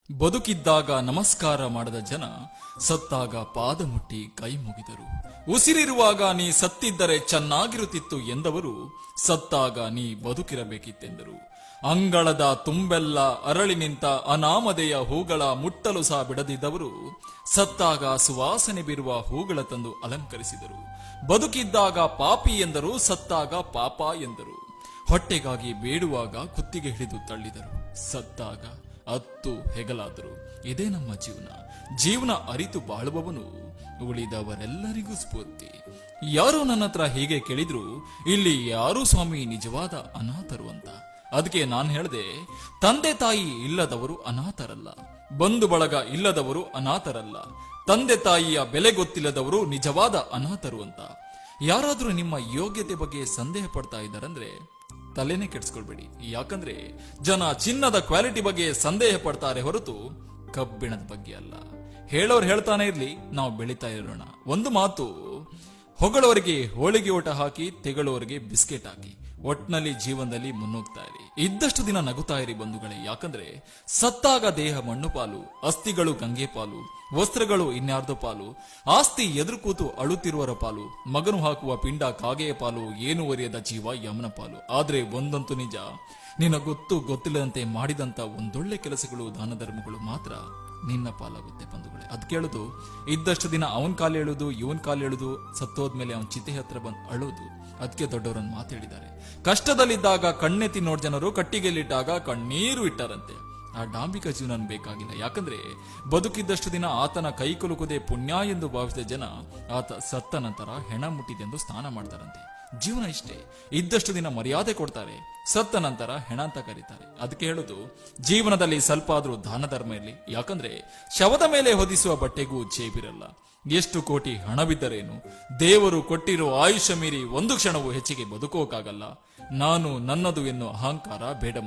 ಬದುಕಿದ್ದಾಗ ನಮಸ್ಕಾರ ಮಾಡದ ಜನ ಸತ್ತಾಗ ಪಾದ ಮುಟ್ಟಿ ಕೈ ಮುಗಿದರು. ಉಸಿರಿರುವಾಗ ನೀ ಸತ್ತಿದ್ದರೆ ಚೆನ್ನಾಗಿರುತ್ತಿತ್ತು ಎಂದವರು ಸತ್ತಾಗ ನೀ ಬದುಕಿರಬೇಕಿತ್ತೆಂದರು. ಅಂಗಳದ ತುಂಬೆಲ್ಲ ಅರಳಿ ನಿಂತ ಅನಾಮಧೇಯ ಹೂಗಳ ಮುಟ್ಟಲು ಸಹ ಬಿಡದಿದ್ದವರು ಸತ್ತಾಗ ಸುವಾಸನೆ ಬೀರುವ ಹೂಗಳ ತಂದು ಅಲಂಕರಿಸಿದರು. ಬದುಕಿದ್ದಾಗ ಪಾಪಿ ಎಂದರು, ಸತ್ತಾಗ ಪಾಪ ಎಂದರು. ಹೊಟ್ಟೆಗಾಗಿ ಬೇಡುವಾಗ ಕುತ್ತಿಗೆ ಹಿಡಿದು ತಳ್ಳಿದರು, ಸತ್ತಾಗ ಅತ್ತು ಹೆಗಲಾದರು. ಇದೇ ನಮ್ಮ ಜೀವನ ಅರಿತು ಬಾಳುವವನು ಉಳಿದವರೆಲ್ಲರಿಗೂ ಸ್ಫೂರ್ತಿ. ಯಾರೋ ನನ್ನ ಹತ್ರ ಹೀಗೆ ಕೇಳಿದ್ರು, ಇಲ್ಲಿ ಯಾರೂ ಸ್ವಾಮಿ ನಿಜವಾದ ಅನಾಥರು ಅಂತ. ಅದಕ್ಕೆ ನಾನು ಹೇಳ್ದೆ, ತಂದೆ ತಾಯಿ ಇಲ್ಲದವರು ಅನಾಥರಲ್ಲ, ಬಂಧು ಬಳಗ ಇಲ್ಲದವರು ಅನಾಥರಲ್ಲ, ತಂದೆ ತಾಯಿಯ ಬೆಲೆ ಗೊತ್ತಿಲ್ಲದವರು ನಿಜವಾದ ಅನಾಥರು ಅಂತ. ಯಾರಾದ್ರೂ ನಿಮ್ಮ ಯೋಗ್ಯತೆ ಬಗ್ಗೆ ಸಂದೇಹ ಪಡ್ತಾ ಇದ್ದಾರಂದ್ರೆ ತಲೆನೇ ಕೆಡಿಸ್ಕೊಳ್ಬೇಡಿ. ಯಾಕಂದ್ರೆ ಜನ ಚಿನ್ನದ ಕ್ವಾಲಿಟಿ ಬಗ್ಗೆ ಸಂದೇಹ ಪಡ್ತಾರೆ ಹೊರತು ಕಬ್ಬಿಣದ ಬಗ್ಗೆ ಅಲ್ಲ. ಹೇಳೋರು ಹೇಳ್ತಾನೆ ಇರ್ಲಿ, ನಾವು ಬೆಳಿತಾ ಇರೋಣ. ಒಂದು ಮಾತು, ಹೊಗಳವರಿಗೆ ಹೋಳಿಗೆ ಊಟ ಹಾಕಿ, ತೆಗಳವರಿಗೆ ಬಿಸ್ಕೆಟ್ ಹಾಕಿ, ಒಟ್ನಲ್ಲಿ ಜೀವನದಲ್ಲಿ ಮುನ್ನೋಗ್ತಾ ಇರಿ. ಇದ್ದಷ್ಟು ದಿನ ನಗುತ್ತಾ ಇರಿ ಬಂಧುಗಳೇ. ಯಾಕಂದ್ರೆ ಸತ್ತಾಗ ದೇಹ ಮಣ್ಣು ಪಾಲು, ಅಸ್ಥಿಗಳು ಗಂಗೆ ಪಾಲು, ವಸ್ತ್ರಗಳು ಇನ್ಯಾರ್ದೋ ಪಾಲು, ಆಸ್ತಿ ಎದುರು ಕೂತು ಅಳುತ್ತಿರುವರ ಪಾಲು, ಮಗನು ಹಾಕುವ ಪಿಂಡ ಕಾಗೆಯ ಪಾಲು, ಏನು ಒರೆಯದ ಜೀವ ಯಮನ ಪಾಲು. ಆದ್ರೆ ಒಂದಂತೂ ನಿಜ, ನಿನ್ನ ಗೊತ್ತಿಲ್ಲದಂತೆ ಮಾಡಿದಂತ ಒಂದೊಳ್ಳೆ ಕೆಲಸಗಳು, ದಾನ ಧರ್ಮಗಳು ಮಾತ್ರ ನಿನ್ನ ಪಾಲಾಗುತ್ತೆ ಬಂಧುಗಳೇ. ಅದ್ ಕೇಳುದು, ಇದ್ದಷ್ಟು ದಿನ ಅವನ್ ಕಾಲು ಹೇಳುದು, ಇವನ್ ಕಾಲು ಹೇಳುದು, ಸತ್ತೋದ್ಮೇಲೆ ಅವನ್ ಚಿತೆ ಹತ್ರ ಬಂದು ಅಳುದು. ಅದಕ್ಕೆ ದೊಡ್ಡವರನ್ನು ಮಾತಾಡಿದ್ದಾರೆ, ಕಷ್ಟದಲ್ಲಿದ್ದಾಗ ಕಣ್ಣೆತ್ತಿ ನೋಡ್ ಜನರು, ಕಟ್ಟಿಗೆಯಲ್ಲಿಟ್ಟಾಗ ಕಣ್ಣೀರು ಇಟ್ಟಾರಂತೆ. ಆ ಡಾಂಬಿಕ ಜೀವನ ಬೇಕಾಗಿಲ್ಲ. ಯಾಕಂದ್ರೆ ಬದುಕಿದ್ದಷ್ಟು ದಿನ ಆತನ ಕೈ ಕುಲುಕುದೇ ಪುಣ್ಯ ಎಂದು ಭಾವಿಸಿದ ಜನ ಆತ ಸತ್ತ ನಂತರ ಹೆಣ ಮುಟ್ಟಿದೆಂದು ಸ್ನಾನ ಮಾಡ್ತಾರಂತೆ. ಜೀವನ ಇಷ್ಟೇ, ಇದ್ದಷ್ಟು ದಿನ ಮರ್ಯಾದೆ ಕೊಡ್ತಾರೆ, ಸತ್ತ ನಂತರ ಹೆಣ ಅಂತ ಕರೀತಾರೆ. ಅದಕ್ಕೆ ಹೇಳುದು, ಜೀವನದಲ್ಲಿ ಸ್ವಲ್ಪ ಆದ್ರೂ ದಾನ ಧರ್ಮ ಇರಲಿ. ಯಾಕಂದ್ರೆ ಶವದ ಮೇಲೆ ಹೊದಿಸುವ ಬಟ್ಟೆಗೂ ಜೇಬಿರಲ್ಲ. ಎಷ್ಟು ಕೋಟಿ ಹಣವಿದ್ದರೇನು, ದೇವರು ಕೊಟ್ಟಿರೋ ಆಯುಷ್ಯ ಮೀರಿ ಒಂದು ಕ್ಷಣವೂ ಹೆಚ್ಚಿಗೆ ಬದುಕೋಕಾಗಲ್ಲ. ನಾನು ನನ್ನದು ಎನ್ನುವ ಅಹಂಕಾರ ಬೇಡ.